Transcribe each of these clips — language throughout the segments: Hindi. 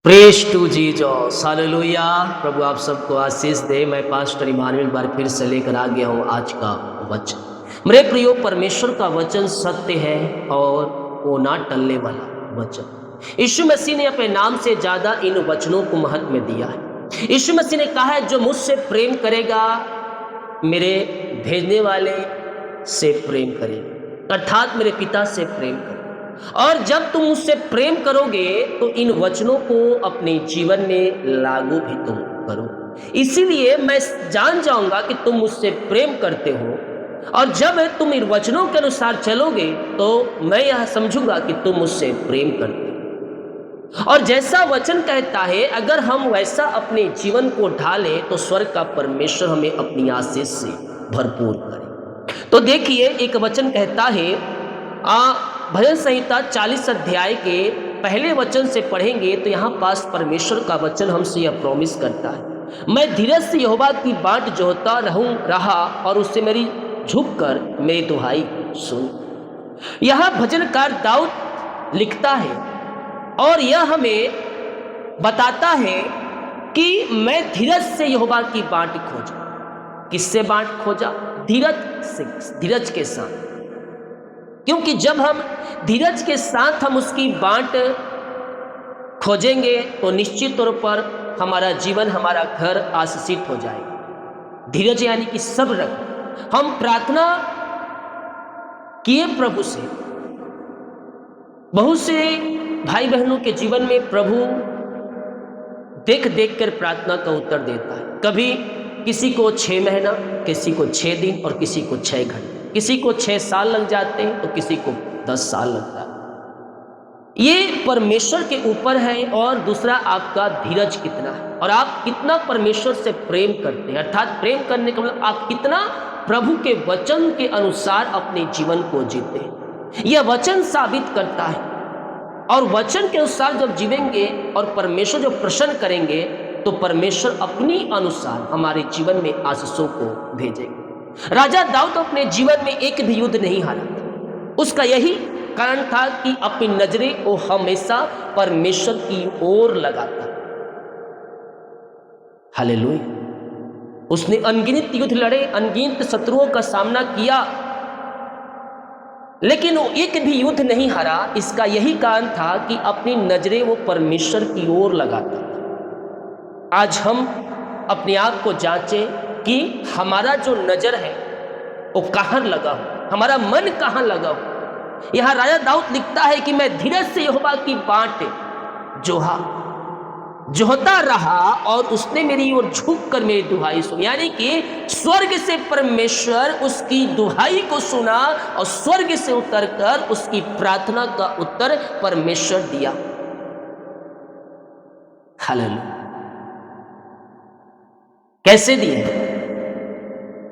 Praise to Jesus hallelujah. प्रभु आप सबको आशीष दे। मैं पास्टर इमानुएल बार फिर से लेकर आ गया हूँ आज का वचन। मेरे प्रियो, परमेश्वर का वचन सत्य है और वो ना टलने वाला वचन। यीशु मसीह ने अपने नाम से ज्यादा इन वचनों को महत्व दिया है। यीशु मसीह ने कहा है, जो मुझसे प्रेम करेगा मेरे भेजने वाले से प्रेम करेगा, अर्थात मेरे पिता से प्रेम करेगा। और जब तुम मुझसे प्रेम करोगे तो इन वचनों को अपने जीवन में लागू भी तुम करो। इसीलिए मैं जान जाऊंगा कि तुम मुझसे प्रेम करते हो, और जब तुम इन वचनों के अनुसार चलोगे तो मैं यह समझूंगा कि तुम मुझसे प्रेम करते हो। और जैसा वचन कहता है, अगर हम वैसा अपने जीवन को ढालें तो स्वर्ग का परमेश्वर हमें अपनी आशीष से भरपूर करे। तो देखिए, एक वचन कहता है, भजन संहिता 40 अध्याय के पहले वचन से पढ़ेंगे तो यहाँ पास परमेश्वर का वचन हमसे यह प्रॉमिस करता है, मैं धीरज से यहोवा की बाट जोहता रहा और उससे मेरी झुक कर मेरी दुहाई सुन। यह भजनकार दाऊद लिखता है और यह हमें बताता है कि मैं धीरज से यहोवा की बाट खोजा। किससे बाट खोजा? धीरज से, धीरज के साथ। क्योंकि जब हम धीरज के साथ हम उसकी बाट खोजेंगे तो निश्चित तौर पर हमारा जीवन, हमारा घर आशीषित हो जाएगा। धीरज यानी कि सब्र रख। हम प्रार्थना किए प्रभु से। बहुत से भाई बहनों के जीवन में प्रभु देख देख कर प्रार्थना का उत्तर देता है। कभी किसी को 6 महीना, किसी को 6 दिन और किसी को 6 घंटे, किसी को 6 साल लग जाते हैं तो किसी को 10 साल लगता है। ये परमेश्वर के ऊपर है। और दूसरा, आपका धीरज कितना है और आप कितना परमेश्वर से प्रेम करते हैं। अर्थात प्रेम करने का मतलब आप कितना प्रभु के वचन के अनुसार अपने जीवन को जीते हैं। यह वचन साबित करता है। और वचन के अनुसार जब जीवेंगे और परमेश्वर जो प्रसन्न करेंगे तो परमेश्वर अपनी अनुसार हमारे जीवन में आशीषों को भेजेंगे। राजा दाऊद अपने जीवन में एक भी युद्ध नहीं हारा। उसका यही कारण था कि अपनी नजरें वो हमेशा परमेश्वर की ओर लगाता। हालेलुया। उसने अनगिनत युद्ध लड़े, अनगिनत शत्रुओं का सामना किया, लेकिन वो एक भी युद्ध नहीं हारा। इसका यही कारण था कि अपनी नजरें वो परमेश्वर की ओर लगाता था। आज हम अपने आप को जांचें कि हमारा जो नजर है वो कहाँ लगा हो, हमारा मन कहाँ लगा हो। यहाँ राजा दाऊद लिखता है कि मैं धीरज से यहोवा की बाट जोहता रहा और उसने मेरी ओर झुक कर मेरी दुहाई सुनी। यानी कि स्वर्ग से परमेश्वर उसकी दुहाई को सुना और स्वर्ग से उतरकर उसकी प्रार्थना का उत्तर परमेश्वर दिया। हालेलुया। कैसे दिए?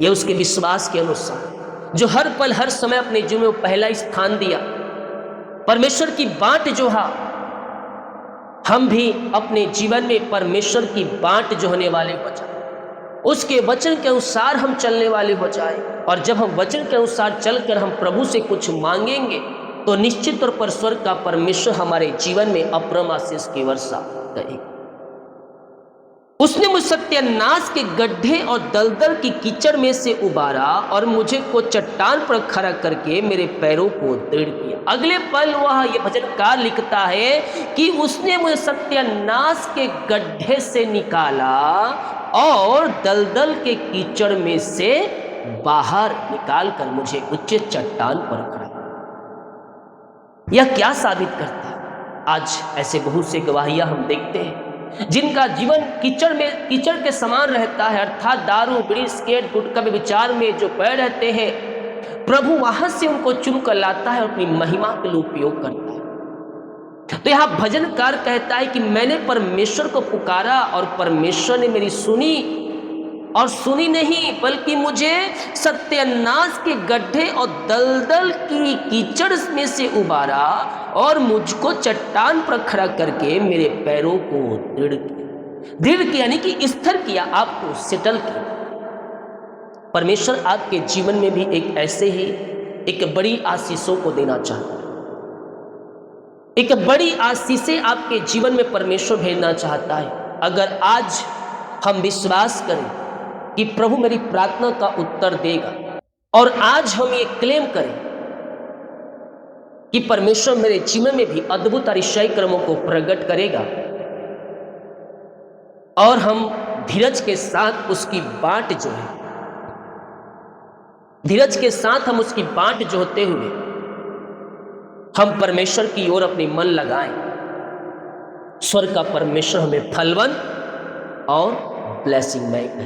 यह उसके विश्वास के अनुसार, जो हर पल हर समय अपने जीवन में पहला स्थान दिया, परमेश्वर की बाट जोहा। हम भी अपने जीवन में परमेश्वर की बाट जोहने वाले हो जाए, उसके वचन के अनुसार हम चलने वाले हो जाए। और जब हम वचन के अनुसार चलकर हम प्रभु से कुछ मांगेंगे तो निश्चित तौर पर स्वर्ग का परमेश्वर हमारे जीवन में अपरम आशीष की वर्षा करेगा। उसने मुझे सत्यानाश के गड्ढे और दलदल की कीचड़ में से उबारा और मुझे को चट्टान पर खड़ा करके मेरे पैरों को दृढ़ किया। अगले पल वह ये भजनकार लिखता है कि उसने मुझे सत्यानाश के गड्ढे से निकाला और दलदल के कीचड़ में से बाहर निकाल कर मुझे उच्च चट्टान पर खड़ा। यह क्या साबित करता है? आज ऐसे बहुत से गवाहियां हम देखते हैं जिनका जीवन कीचड़ के समान रहता है। अर्थात दारू, बीड़ी, सिगरेट, गुटखा में विचार में जो पड़े रहते हैं, प्रभु वहां से उनको चुन कर लाता है और अपनी महिमा के लिए उपयोग करता है। तो यहां भजनकार कहता है कि मैंने परमेश्वर को पुकारा और परमेश्वर ने मेरी सुनी, और सुनी नहीं बल्कि मुझे सत्यानाश के गड्ढे और दलदल की कीचड़ में से उबारा और मुझको चट्टान पर खड़ा करके मेरे पैरों को दृढ़ किया। दृढ़ किया यानी कि स्थिर किया, आपको सेटल किया। परमेश्वर आपके जीवन में भी एक ऐसे ही एक बड़ी आशीषों को देना चाहता है। एक बड़ी आशीषें आपके जीवन में परमेश्वर भेजना चाहता है। अगर आज हम विश्वास करें कि प्रभु मेरी प्रार्थना का उत्तर देगा, और आज हम ये क्लेम करें कि परमेश्वर मेरे जीवन में भी अद्भुत अतिशय कर्मों को प्रकट करेगा, और हम धीरज के साथ उसकी बाट जो है, धीरज के साथ हम उसकी बाट जोहते हुए हम परमेश्वर की ओर अपनी मन लगाएं, स्वर्ग का परमेश्वर हमें फलवन और ब्लेसिंग में करे।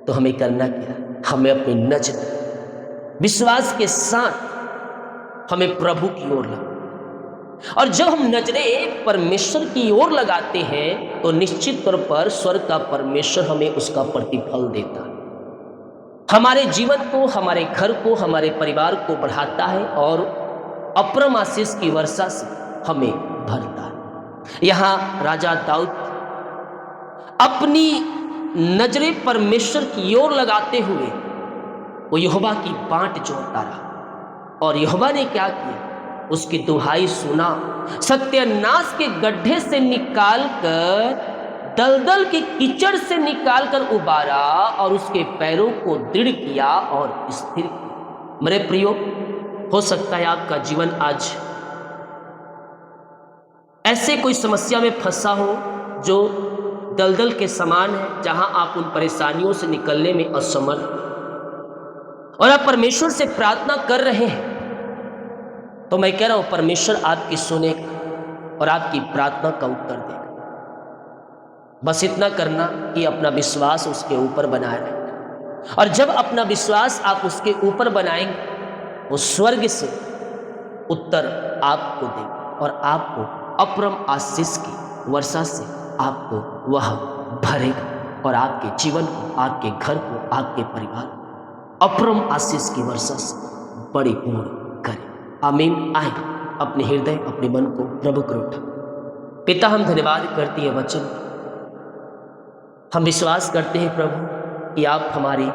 तो हमें करना क्या? हमें अपनी नजर विश्वास के साथ हमें प्रभु की ओर लगाएं, और जब हम नजरें परमेश्वर की ओर लगाते हैं तो निश्चित तौर पर स्वर्ग का परमेश्वर हमें उसका प्रतिफल देता है, हमारे जीवन को, हमारे घर को, हमारे परिवार को बढ़ाता है और अपरम आशीष की वर्षा से हमें भरता है। यहां राजा दाऊद अपनी नजरें परमेश्वर की ओर लगाते हुए वो यहोवा की बाट जोहता रहा, और यहोवा ने क्या किया? उसकी दुहाई सुना, सत्यानाश के गड्ढे से निकालकर, दलदल के कीचड़ से निकालकर उबारा और उसके पैरों को दृढ़ किया और स्थिर किया। मेरे प्रियो, हो सकता है आपका जीवन आज ऐसे कोई समस्या में फंसा हो जो दलदल के समान है, जहां आप उन परेशानियों से निकलने में असमर्थ, और आप परमेश्वर से प्रार्थना कर रहे हैं। तो मैं कह रहा हूं, परमेश्वर आपकी सुनेगा और आपकी प्रार्थना का उत्तर देगा। बस इतना करना कि अपना विश्वास उसके ऊपर बनाए रखें, और जब अपना विश्वास आप उसके ऊपर बनाएंगे, वो स्वर्ग से उत्तर आपको देगा और आपको अपरम आशीष की वर्षा से आपको वह भरेगा, और आपके जीवन को, आपके घर को, आपके परिवार को अपरम आशीष की वर्षा से परिपूर्ण करे। आमीन। आए अपने हृदय, अपने मन को प्रभु को उठा। पिता, हम धन्यवाद करते हैं वचन, हम विश्वास करते हैं प्रभु कि आप हमारे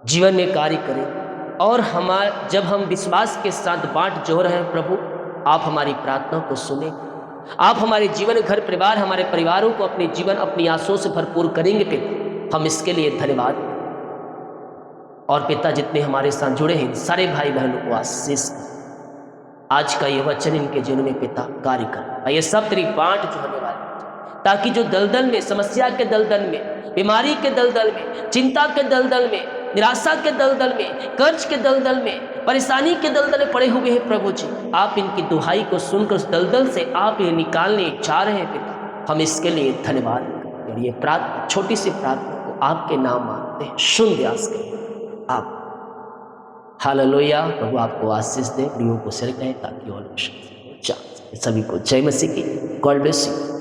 जीवन में कार्य करें, और जब हम विश्वास के साथ बाट जोह रहे हैं प्रभु, आप हमारी प्रार्थना को सुने, आप हमारे जीवन, घर परिवार, हमारे परिवारों को अपने जीवन, अपनी आशाओं से भरपूर करेंगे पिता। हम इसके लिए धन्यवाद। और पिता, जितने हमारे साथ जुड़े हैं सारे भाई बहनों को आशीष आज का ये वचन इनके जीवन में पिता कार्य कर, ये सब तेरी बाट जो होने वाली, ताकि जो दलदल में, समस्या के दलदल में, बीमारी के दलदल में, चिंता के दलदल में, निराशा के दलदल में, कर्ज के दलदल में, परेशानी के दलदल में पड़े हुए हैं प्रभु जी, आप इनकी दुहाई को सुनकर उस दलदल से आप ये निकालने जा रहे हैं पिता। हम इसके लिए धन्यवाद। और ये प्रार्थना, छोटी सी प्रार्थना को आपके नाम मांगते हैं, सुन व्यास करें आप। हालेलुया। प्रभु आपको आशीष दे, प्रियो को सिर कहें ताकि और सभी को जय मसीह की। God bless you.